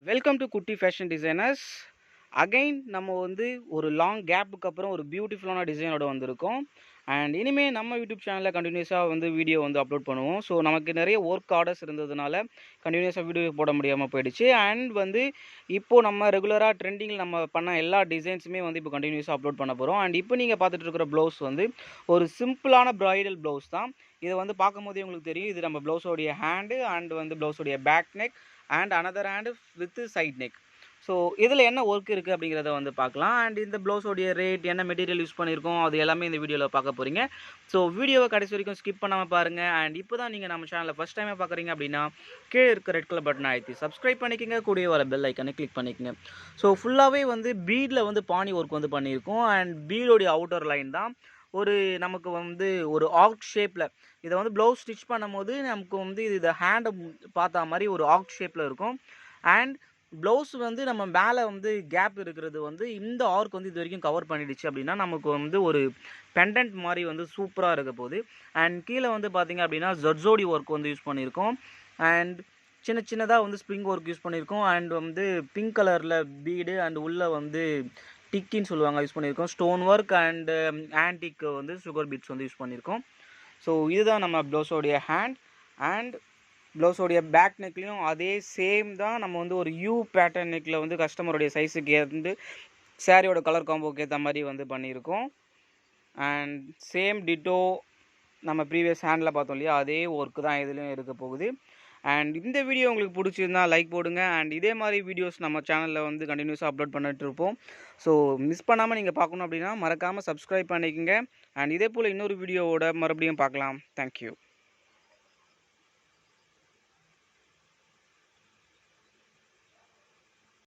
Welcome to குட்டி fashion designers. Again நம்ம வந்து ஒரு லாங் கேப்புக்கு அப்புறம் ஒரு பியூட்டிஃபுல்லான டிசைனோட வந்திருக்கோம். அண்ட் இனிமே நம்ம யூடியூப் சேனலில் கண்டினியூஸாக வந்து வீடியோ வந்து அப்லோட் பண்ணுவோம். ஸோ நமக்கு நிறைய ஒர்க் ஆர்டர்ஸ் இருந்ததுனால கண்டினியூஸாக வீடியோ போட முடியாமல் போயிடுச்சு. அண்ட் வந்து இப்போது நம்ம ரெகுலராக ட்ரெண்டிங்கில் நம்ம பண்ண எல்லா டிசைன்ஸுமே வந்து இப்போ கண்டினியூஸாக அப்லோட் பண்ண போகிறோம். அண்ட் இப்போ நீங்கள் பார்த்துட்டு இருக்கிற ப்ளவுஸ் வந்து ஒரு சிம்பிளான ப்ரைடல் ப்ளவுஸ் தான். இதை வந்து பார்க்கும்போதே உங்களுக்கு தெரியும், இது நம்ம ப்ளவுஸோடைய ஹேண்டு அண்ட் வந்து ப்ளவுஸோடைய back neck and another hand with side neck. So இதில் என்ன ஒர்க் இருக்குது அப்படிங்கிறத வந்து பார்க்கலாம். அண்ட் இந்த ப்ளவுஸோடைய ரேட், என்ன மெட்டீரியல் யூஸ் பண்ணியிருக்கோம், அது எல்லாமே இந்த வீடியோவில் பார்க்க போகிறீங்க. ஸோ வீடியோவை கடைசி வரைக்கும் ஸ்கிப் பண்ணாமல் பாருங்கள். அண்ட் இப்போ தான் நீங்கள் நம்ம சேனலில் ஃபஸ்ட் டைமே பார்க்குறீங்க அப்படின்னா கீழே இருக்க ரெட் கலர் பட்டனை அழுத்தி சப்ஸ்கிரைப் பண்ணிக்கோங்க, கூடவே வர பெல் ஐக்கனை கிளிக் பண்ணிக்கோங்க. ஸோ ஃபுல்லாகவே வந்து பீடில் வந்து பானி ஒர்க் வந்து பண்ணியிருக்கோம். அண்ட் பீடோடைய அவுட்டர் லைன் தான் ஒரு நமக்கு வந்து ஒரு ஆர்க் ஷேப்பில். இதை வந்து ப்ளவுஸ் ஸ்டிச் பண்ணும்போது நமக்கு வந்து இது ஹேண்டை பார்த்தா மாதிரி ஒரு ஆர்க் ஷேப்பில் இருக்கும். அண்ட் ப்ளவுஸ் வந்து நம்ம மேலே வந்து கேப் இருக்கிறது வந்து இந்த ஆர்க் வந்து இது வரைக்கும் கவர் பண்ணிடுச்சு அப்படின்னா நமக்கு வந்து ஒரு பெண்டன்ட் மாதிரி வந்து சூப்பராக இருக்க போகுது. அண்ட் கீழே வந்து பார்த்திங்க அப்படின்னா ஜர்ஜோடி ஒர்க் வந்து யூஸ் பண்ணியிருக்கோம். அண்ட் சின்ன சின்னதாக வந்து ஸ்ப்ரிங் ஒர்க் யூஸ் பண்ணியிருக்கோம். அண்ட் வந்து பிங்க் கலரில் பீடு அண்ட் உள்ளே வந்து டிக்கின்னு சொல்லுவாங்க யூஸ் பண்ணியிருக்கோம். ஸ்டோன் ஒர்க் அண்டு ஆன்டிக் வந்து சுகர் பீட்ஸ் வந்து யூஸ் பண்ணியிருக்கோம். ஸோ இதுதான் நம்ம ப்ளவுஸோடைய ஹேண்ட். அண்ட் ப்ளவுஸோடைய பேக் நெக்லையும் அதே சேம் தான். நம்ம வந்து ஒரு யூ பேட்டர்ன் நெக்கில் வந்து கஸ்டமருடைய சைஸுக்கு ஏற்று சாரியோட கலர் காம்போக்கு ஏற்ற மாதிரி வந்து பண்ணியிருக்கோம். அண்ட் சேம் டிட்டோ நம்ம ப்ரீவியஸ் ஹேண்டில் பார்த்தோம் இல்லையா, அதே ஒர்க்கு தான் இதுலேயும் இருக்க போகுது. அண்ட் இந்த வீடியோ உங்களுக்கு பிடிச்சிருந்தா லைக் போடுங்க. அண்ட் இதே மாதிரி வீடியோஸ் நம்ம சேனலில் வந்து கண்டினியூஸாக அப்லோட் பண்ணிட்டு இருப்போம். ஸோ மிஸ் பண்ணாமல் நீங்கள் பார்க்கணும் அப்படின்னா மறக்காமல் சப்ஸ்கிரைப் பண்ணிக்கோங்க. அண்ட் இதே போல் இன்னொரு வீடியோவோட மறுபடியும் பார்க்கலாம். தேங்க்யூ.